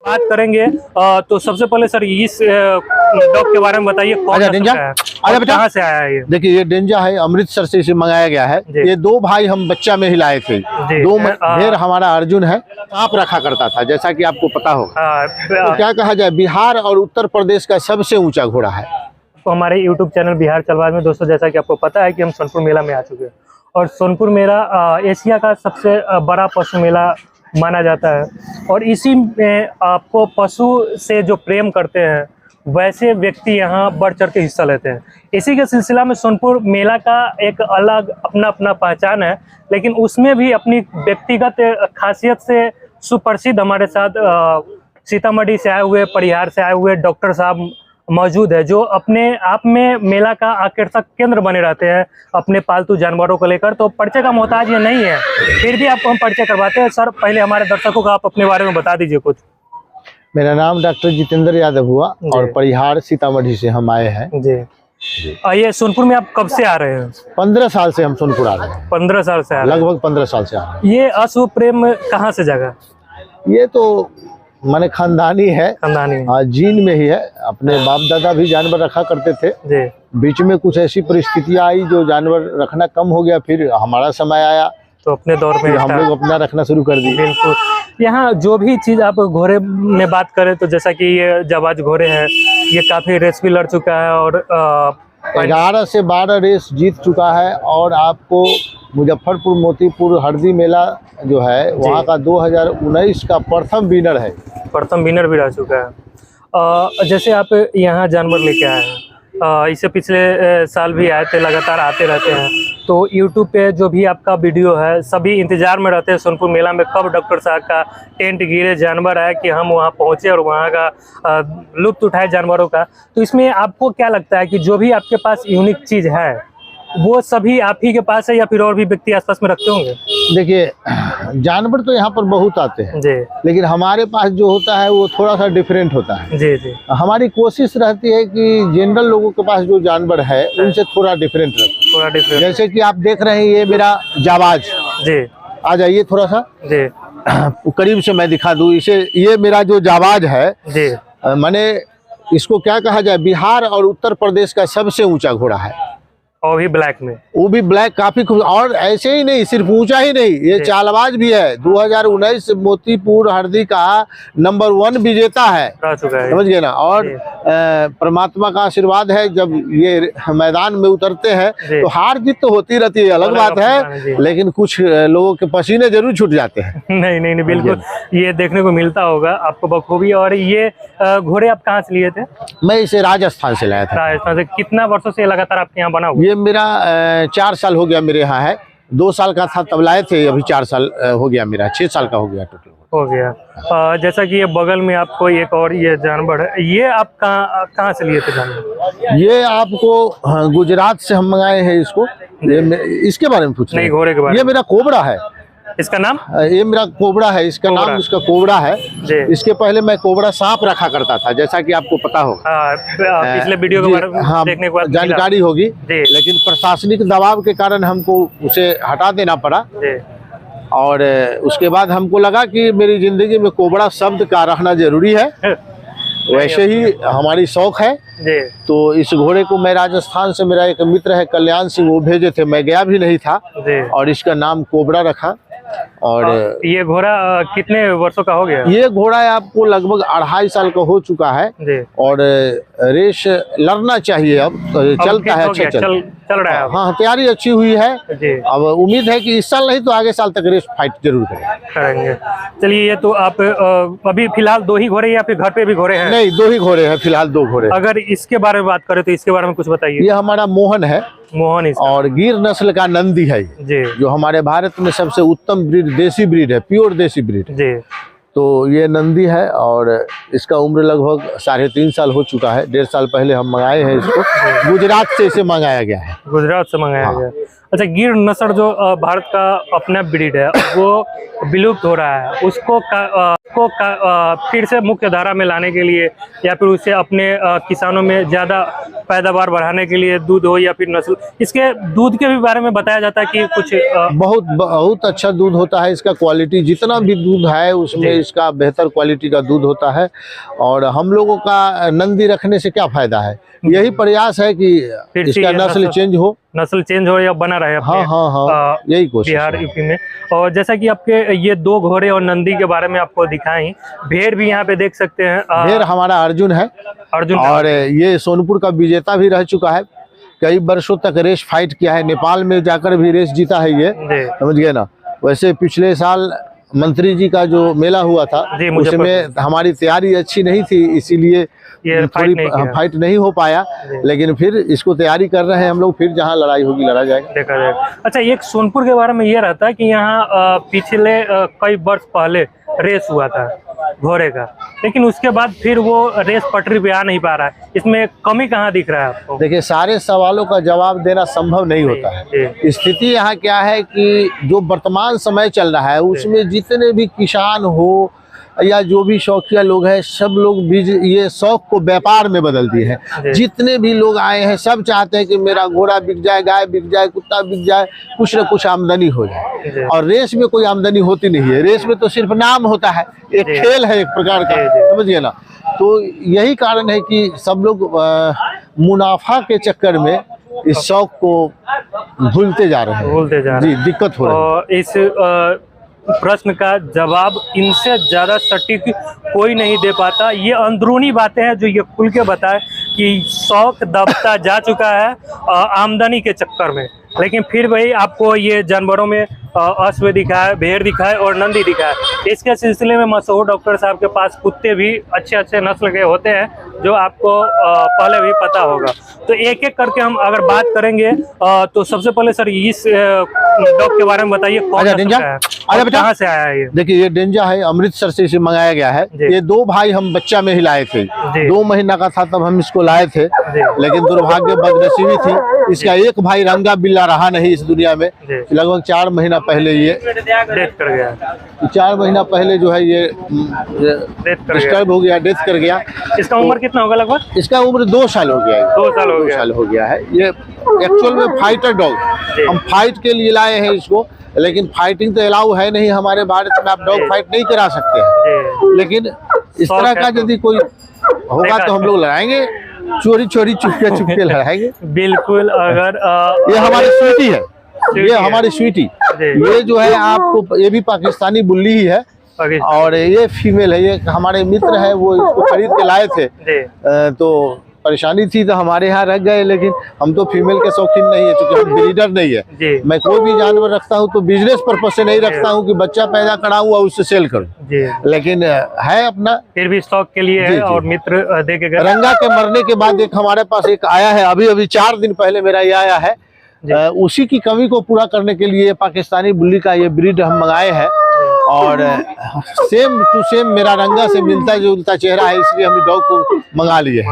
बात करेंगे तो सबसे पहले सर इस डॉग के बारे में बताइए, कौन सा डेंजा है और और कहाँ से आया है ये? देखिए, ये डेंजा है, अमृतसर से इसे मंगाया गया है। ये दो भाई हम बच्चा में ही लाए थे। दो ढेर हमारा अर्जुन है, सांप रखा करता था, जैसा कि आपको पता होगा। तो क्या कहा जाए, बिहार और उत्तर प्रदेश का सबसे ऊंचा घोड़ा है। तो हमारे YouTube चैनल बिहार चलवाज में दोस्तों, जैसा कि आपको पता है कि हम सोनपुर मेला में आ चुके हैं, और सोनपुर मेला एशिया का सबसे बड़ा पशु मेला माना जाता है। और इसी में आपको पशु से जो प्रेम करते हैं वैसे व्यक्ति यहाँ बढ़ चढ़ के हिस्सा लेते हैं। इसी के सिलसिला में सोनपुर मेला का एक अलग अपना पहचान है, लेकिन उसमें भी अपनी व्यक्तिगत खासियत से सुप्रसिद्ध हमारे साथ सीतामढ़ी से आए हुए, परिहार से आए हुए डॉक्टर साहब मौजूद है, जो अपने आप में मेला का आकर्षक केंद्र बने रहते हैं अपने पालतू जानवरों को लेकर। तो परिचय का मोहताज ये नहीं है, फिर भी आपको हम परिचय करवाते हैं। सर, पहले हमारे दर्शकों को आप अपने बारे में बता दीजिए कुछ। मेरा नाम डॉक्टर जितेंद्र यादव हुआ और परिहार सीतामढ़ी से हम आए हैं। जी, ये सोनपुर में आप कब से आ रहे हैं? 15 साल से हम सोनपुर आ रहे हैं। 15 साल से आ रहे हैं? लगभग 15 साल से आ रहे हैं। ये अश्व प्रेम कहाँ से जगा? ये तो माने खानदानी है, खानदानी जीन में ही है। अपने बाप दादा भी जानवर रखा करते थे जी। बीच में कुछ ऐसी परिस्थितियां आई जो जानवर रखना कम हो गया, फिर हमारा समय आया तो अपने दौर में हम लोग अपना रखना शुरू कर दिए। बिल्कुल। यहाँ जो भी चीज़ आप घोड़े में बात करें तो जैसा कि ये जाबाज घोड़े हैं, ये काफ़ी रेस भी लड़ चुका है और 11 से 12 रेस जीत चुका है। और आपको मुजफ्फरपुर मोतीपुर हरदी मेला जो है वहाँ का 2019 का प्रथम विनर है। प्रथम विनर भी रह चुका है। जैसे आप यहाँ जानवर लेके आए हैं, इससे पिछले साल भी आए थे, लगातार आते रहते हैं, तो YouTube पे जो भी आपका वीडियो है सभी इंतजार में रहते हैं सोनपुर मेला में कब डॉक्टर साहब का टेंट गिरे, जानवर आए कि हम वहाँ पहुँचे और वहाँ का लुत्फ उठाए जानवरों का। तो इसमें आपको क्या लगता है कि जो भी आपके पास यूनिक चीज़ है वो सभी आप ही के पास है या फिर और भी व्यक्ति आसपास में रखते होंगे? देखिए, जानवर तो यहाँ पर बहुत आते हैं जी, लेकिन हमारे पास जो होता है वो थोड़ा सा डिफरेंट होता है जी जी। हमारी कोशिश रहती है कि जनरल लोगों के पास जो जानवर है उनसे थोड़ा डिफरेंट रहे, थोड़ा डिफरेंट। जैसे कि आप देख रहे हैं, ये मेरा जाबाज जी, आ जाइए थोड़ा सा जी, करीब से मैं दिखा दूं इसे। ये मेरा जो जाबाज है जी, माने इसको क्या कहा जाए, बिहार और उत्तर प्रदेश का सबसे ऊंचा घोड़ा है। और भी ब्लैक में, वो भी ब्लैक काफी खूब। और ऐसे ही नहीं, सिर्फ ऊंचा ही नहीं, ये चालबाज भी है। 2019 मोतीपुर हरदी का नंबर 1 विजेता है, समझ गए ना। और परमात्मा का आशीर्वाद है, जब ये मैदान में उतरते हैं तो हार जीत तो होती रहती है, अलग बात है, लेकिन कुछ लोगों के पसीने जरूर छूट जाते हैं। नहीं, बिल्कुल ये देखने को मिलता होगा आपको बखूबी। और ये घोड़े आप कहाँ से लिए थे? मैं इसे राजस्थान से लाया था। राजस्थान से? कितना वर्षों से लगातार आपके यहाँ बना हुआ? ये मेरा 4 साल हो गया मेरे यहाँ है। 2 साल का था तब लाए थे, अभी 4 साल हो गया, मेरा 6 साल का हो गया टोटल हो गया। जैसा कि ये बगल में आपको एक और ये जानवर है, ये आप कहाँ से लिए थे जानवर? ये आपको गुजरात से हम मंगाए हैं इसको। इसके बारे में पूछ रहे हैं? नहीं, घोड़े के बारे में। ये मेरा कोबरा है। इसका नाम? ये मेरा कोबरा है, इसका नाम इसका कोबरा है। इसके पहले मैं कोबरा सांप रखा करता था, जैसा कि आपको पता होगा। पिछले वीडियो के बारे में देखने के बाद जानकारी होगी, लेकिन प्रशासनिक दबाव के कारण हमको उसे हटा देना पड़ा। और उसके बाद हमको लगा कि मेरी जिंदगी में कोबरा शब्द का रहना जरूरी है। वैसे ही हमारी शौक है तो इस घोड़े को मैं राजस्थान से, मेरा एक मित्र है कल्याण सिंह, वो भेजे थे, मैं गया भी नहीं था, और इसका नाम कोबरा रखा। और ये घोड़ा कितने वर्षों का हो गया? ये घोड़ा आपको लगभग 2.5 साल का हो चुका है और रेस लड़ना चाहिए। अब चलता है, अच्छा चल रहा है। हाँ, तैयारी अच्छी हुई है। अब उम्मीद है कि इस साल नहीं तो आगे साल तक रेस फाइट जरूर करेंगे। चलिए, ये तो आप अभी फिलहाल 2 ही घोड़े या फिर घर पे भी घोड़े हैं? नहीं, 2 ही घोड़े हैं फिलहाल, 2 घोड़े। अगर इसके बारे में बात करें तो इसके बारे में कुछ बताइए। ये हमारा मोहन है, मोहन और गिर नस्ल का नंदी है जी, जो हमारे भारत में सबसे उत्तम ब्रीड, देसी ब्रीड है, प्योर देसी ब्रीड जी। तो ये नंदी है और इसका उम्र लगभग 3.5 साल हो चुका है। 1.5 साल पहले हम मंगाए हैं इसको, गुजरात से इसे मंगाया गया है। गुजरात से मंगाया गया। अच्छा, गिर नस्ल जो भारत का अपना ब्रीड है वो विलुप्त हो रहा है, उसको फिर से मुख्य धारा में लाने के लिए या फिर उसे अपने किसानों में ज़्यादा पैदावार बढ़ाने के लिए दूध हो या फिर नस्ल, इसके दूध के भी बारे में बताया जाता है कि कुछ बहुत अच्छा दूध होता है इसका। क्वालिटी जितना भी दूध है उसमें इसका बेहतर क्वालिटी का दूध होता है। और हम लोगों का नंदी रखने से क्या फायदा है, यही प्रयास है कि इसका नस्ल चेंज हो या बना रहे। हाँ, यही कोशिश बिहार यूपी में। और जैसा कि आपके ये 2 घोड़े और नंदी के बारे में आपको दिखाई, भेड़ भी यहाँ पे देख सकते हैं। भेड़ हमारा अर्जुन है, और ये सोनपुर का विजेता भी रह चुका है, कई वर्षों तक रेस फाइट किया है, नेपाल में जाकर भी रेस जीता है ये, समझ गए ना। वैसे पिछले साल मंत्री जी का जो मेला हुआ था उसमें हमारी तैयारी अच्छी नहीं थी, इसीलिए थोड़ी फाइट नहीं हो पाया, लेकिन फिर इसको तैयारी कर रहे हैं हम लोग, फिर जहां लड़ाई होगी लड़ा जाएगा, देखा जाएगा। अच्छा, एक सोनपुर के बारे में ये रहता है कि यहाँ पिछले कई वर्ष पहले रेस हुआ था घोड़े का, लेकिन उसके बाद फिर वो रेस पटरी पे आ नहीं पा रहा है, इसमें कमी कहाँ दिख रहा है आपको? देखिए, सारे सवालों का जवाब देना संभव नहीं होता है। स्थिति यहाँ क्या है कि जो वर्तमान समय चल रहा है उसमें जितने भी किसान हो या जो भी शौकिया लोग हैं, सब लोग भी ये शौक को व्यापार में बदल दिए हैं। जितने भी लोग आए हैं सब चाहते हैं कि मेरा घोड़ा बिक जाए, गाय बिक जाए, कुत्ता बिक जाए, कुछ न कुछ आमदनी हो जाए। और रेस में कोई आमदनी होती नहीं है, रेस में तो सिर्फ नाम होता है, एक खेल है एक प्रकार का, समझिए ना। तो यही कारण है कि सब लोग मुनाफा के चक्कर में इस शौक को भूलते जा रहे हैं, जी, दिक्कत हो रही है। इस प्रश्न का जवाब इनसे ज्यादा सटीक कोई नहीं दे पाता। ये अंदरूनी बातें हैं जो ये खुल के बताए कि शौक दबता जा चुका है आमदनी के चक्कर में, लेकिन फिर वही आपको ये जानवरों में अश्व दिखाए, भेड़ दिखाए और नंदी दिखाए। इसके सिलसिले में मशहूर डॉक्टर साहब के पास कुत्ते भी अच्छे नस्ल के होते हैं, जो आपको पहले भी पता होगा। तो एक एक करके हम अगर बात करेंगे तो सबसे पहले सर इस डॉग के बारे में बताइए, कौन सा है, कहाँ से आया है ये? देखिए, ये डेंजा है, अमृतसर से इसे मंगाया गया है। ये 2 भाई हम बच्चा में ही लाए थे, 2 महीना का था तब हम इसको लाए थे, लेकिन दुर्भाग्य बदनसीबी थी, इसका एक भाई रंगा बिल्ला रहा नहीं इस दुनिया में। लगभग 4 महीना पहले ये डेथ कर गया। 4 महीना पहले जो है ये डिस्टर्ब हो गया, डेथ कर गया। इसका उम्र कितना होगा लगभग? इसका उम्र 2 साल हो गया है। 2 साल हो गया है। ये एक्चुअल में फाइटर डॉग, हम फाइट के लिए लाए हैं इसको, लेकिन फाइटिंग तो अलाउ है नहीं हमारे भारत में, आप डॉग फाइट नहीं करा सकते हैं। लेकिन इस तरह का यदि कोई होगा तो हम लोग लड़ाएंगे, चोरी चुपके लड़ाएंगे। बिल्कुल। अगर ये हमारी स्वीटी है, ये हमारी स्वीटी, ये जो है आपको, ये भी पाकिस्तानी बुल्ली ही है, और ये फीमेल है। ये हमारे मित्र है, वो इसको खरीद के लाए थे, तो परेशानी थी तो हमारे यहाँ रख गए, लेकिन हम तो फीमेल के शौकीन नहीं है, क्योंकि हम ब्रीडर नहीं है। मैं कोई भी जानवर रखता हूँ तो बिजनेस पर्पज से नहीं रखता हूँ कि बच्चा पैदा कराऊँ और उससे सेल करूँ, लेकिन है अपना, फिर भी स्टॉक के लिए है। और मित्र दे के गए। रंगा के मरने के बाद एक हमारे पास एक आया है, अभी 4 दिन पहले मेरा ये आया है। उसी की कमी को पूरा करने के लिए पाकिस्तानी बुल्ली का ये ब्रीड हम मंगाए हैं, और सेम टू सेम मेरा रंगा से मिलता जुलता चेहरा है, इसलिए हम डॉग को मंगा लिए।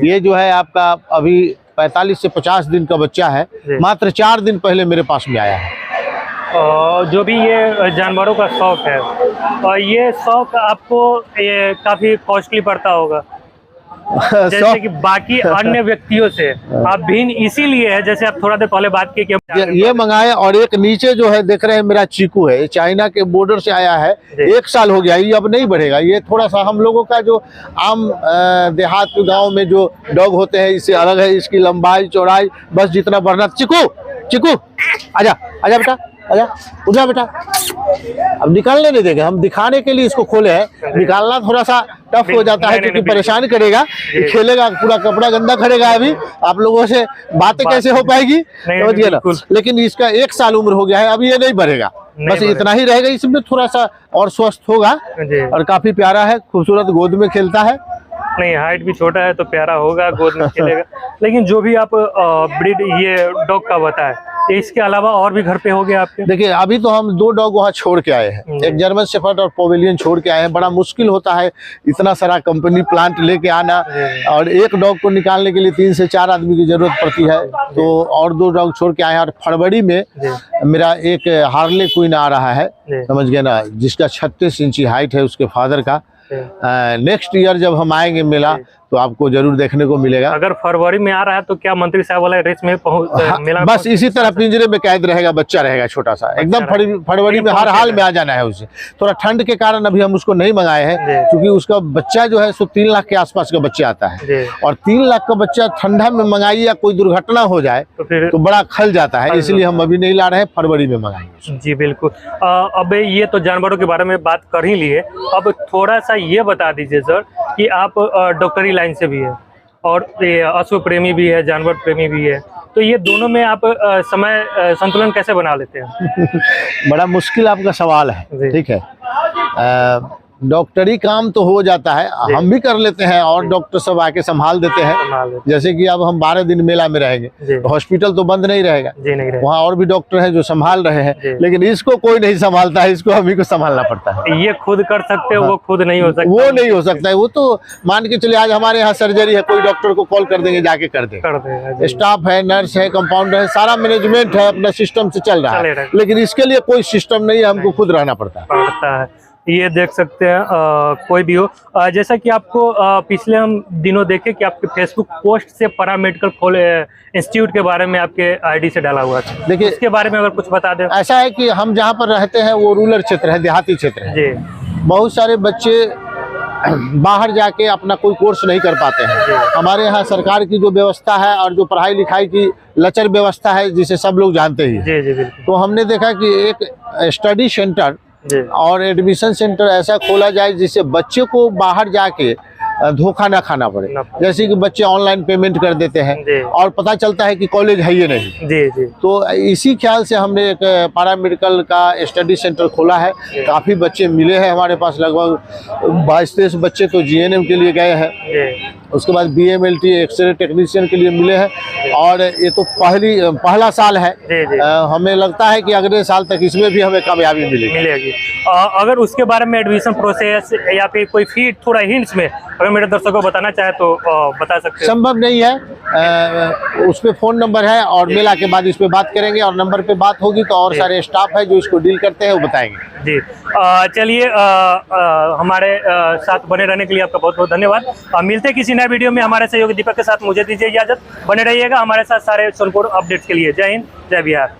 ये जो है आपका अभी 45 से 50 दिन का बच्चा है, मात्र 4 दिन पहले मेरे पास में आया है। जो भी ये जानवरों का शौक है, और ये शौक आपको ये काफी कॉस्टली पड़ता होगा जैसे कि बाकी अन्य व्यक्तियों से आप भिन्न इसीलिए है, जैसे आप थोड़ा देर पहले बात की कि ये मंगाए। और एक नीचे जो है देख रहे हैं मेरा चीकू है, ये चाइना के बॉर्डर से आया है, 1 साल हो गया, ये अब नहीं बढ़ेगा। ये थोड़ा सा हम लोगों का जो आम देहात गांव में जो डॉग होते हैं इससे अलग है, इसकी लंबाई चौड़ाई बस जितना बढ़ना। चिकू आजा बेटा, आजा, उठा बेटा। अब निकालने नहीं देंगे, हम दिखाने के लिए इसको खोले हैं, निकालना थोड़ा सा टफ हो जाता है क्योंकि परेशान करेगा, खेलेगा, पूरा कपड़ा गंदा करेगा। अभी आप लोगों से बातें कैसे हो पाएगी, समझिए ना। लेकिन इसका 1 साल उम्र हो गया है, अभी ये नहीं बढ़ेगा, बस इतना ही रहेगा। इसमें थोड़ा सा और स्वस्थ होगा, और काफी प्यारा है, खूबसूरत, गोद में खेलता है। नहीं, हाइट भी छोटा है तो प्यारा होगा, गोद में खेलेगा। लेकिन जो भी आप ब्रीड ये डॉग का बताए, इसके अलावा और भी घर पे हो गया आपके? देखिए, अभी तो हम 2 डॉग वहाँ छोड़ के आए हैं, एक जर्मन शेफर्ड और पोमेलियन छोड़ के आए हैं। बड़ा मुश्किल होता है इतना सारा कंपनी प्लांट लेके आना, और एक डॉग को निकालने के लिए 3 से 4 आदमी की जरूरत पड़ती है, तो और 2 डॉग छोड़ के आए हैं। और फरवरी में मेरा एक हार्ले क्वीन आ रहा है, समझ गए ना, जिसका 36 इंची हाइट है उसके फादर का। नेक्स्ट ईयर जब हम आएंगे मेला तो आपको जरूर देखने को मिलेगा। अगर फरवरी में आ रहा है तो क्या मंत्री साहब वाला रेस में मेला बस इसी तरह पिंजरे में कैद रहेगा, बच्चा रहेगा छोटा सा, एकदम फरवरी में हर हाल में आ जाना है उसे। थोड़ा ठंड के कारण अभी हम उसको नहीं मंगाए हैं, क्योंकि उसका बच्चा जो है सो 3 लाख के आसपास का बच्चा आता है, और 3 लाख का बच्चा ठंडा में मंगाइए या कोई दुर्घटना हो जाए तो बड़ा खल जाता है, इसलिए हम अभी नहीं ला रहे हैं, फरवरी में मंगाएंगे। जी बिल्कुल। अब ये तो जानवरों के बारे में बात कर ही लिए, अब थोड़ा सा ये बता दीजिए सर कि आप डॉक्टरी लाइन से भी है और अश्व प्रेमी भी है, जानवर प्रेमी भी है, तो ये दोनों में आप समय संतुलन कैसे बना लेते हैं? बड़ा मुश्किल आपका सवाल है। ठीक है, डॉक्टरी काम तो हो जाता है, हम भी कर लेते हैं और डॉक्टर सब आके संभाल देते हैं। जैसे कि अब हम 12 दिन मेला में रहेंगे तो हॉस्पिटल तो बंद नहीं रहेगा, वहाँ और भी डॉक्टर हैं जो संभाल रहे हैं, लेकिन इसको कोई नहीं संभालता है, इसको हम ही को संभालना पड़ता है। ये खुद कर सकते हो, वो खुद नहीं हो सकता, वो नहीं हो सकता है। वो तो मान के चलिए आज हमारे यहाँ सर्जरी है, कोई डॉक्टर को कॉल कर देंगे, जाके कर देंगे, स्टाफ है, नर्स है, कंपाउंडर है, सारा मैनेजमेंट है, अपना सिस्टम से चल रहा है, लेकिन इसके लिए कोई सिस्टम नहीं है, हमको खुद रहना पड़ता है। ये देख सकते हैं कोई भी हो, जैसा कि आपको पिछले हम दिनों देखे कि आपके फेसबुक पोस्ट से पैरामेडिकल इंस्टीट्यूट के बारे में आपके आईडी से डाला हुआ था। देखिए इसके बारे में अगर कुछ बता दें। ऐसा है कि हम जहाँ पर रहते हैं वो रूरल क्षेत्र है, देहाती क्षेत्र है जी। बहुत सारे बच्चे बाहर जाके अपना कोई कोर्स नहीं कर पाते हैं। हमारे यहाँ सरकार की जो व्यवस्था है और जो पढ़ाई लिखाई की लचर व्यवस्था है, जिसे सब लोग जानते ही हैं, तो हमने देखा कि एक स्टडी सेंटर और एडमिशन सेंटर ऐसा खोला जाए जिससे बच्चे को बाहर जाके धोखा ना खाना पड़े। जैसे कि बच्चे ऑनलाइन पेमेंट कर देते हैं और पता चलता है कि कॉलेज है ये नहीं। तो इसी ख्याल से हमने एक पैरामेडिकल का स्टडी सेंटर खोला है। काफ़ी बच्चे मिले हैं हमारे पास, लगभग 22-23 बच्चे तो जीएनएम के लिए गए हैं, उसके बाद बीएमएलटी एक्सरे टेक्नीशियन के लिए मिले हैं, और ये तो पहला साल है। हमें लगता है कि अगले साल तक इसमें भी हमें कामयाबी मिलेगी। अगर उसके बारे में एडमिशन प्रोसेस या फिर कोई फी थोड़ा हिंट्स में अगर मेरे दर्शकों को बताना चाहे तो बता सकते हैं। संभव नहीं है, उस पे फ़ोन नंबर है और मेला के बाद इस पे बात करेंगे, और नंबर पे बात होगी तो और सारे स्टाफ है जो इसको डील करते हैं वो बताएंगे जी। चलिए हमारे साथ बने रहने के लिए आपका बहुत बहुत धन्यवाद। मिलते हैं किसी नए वीडियो में हमारे सहयोगी दीपक के साथ। मुझे दीजिए इजाजत, बने रहिएगा हमारे साथ सारे सोनपुर अपडेट्स के लिए। जय हिंद, जय बिहार।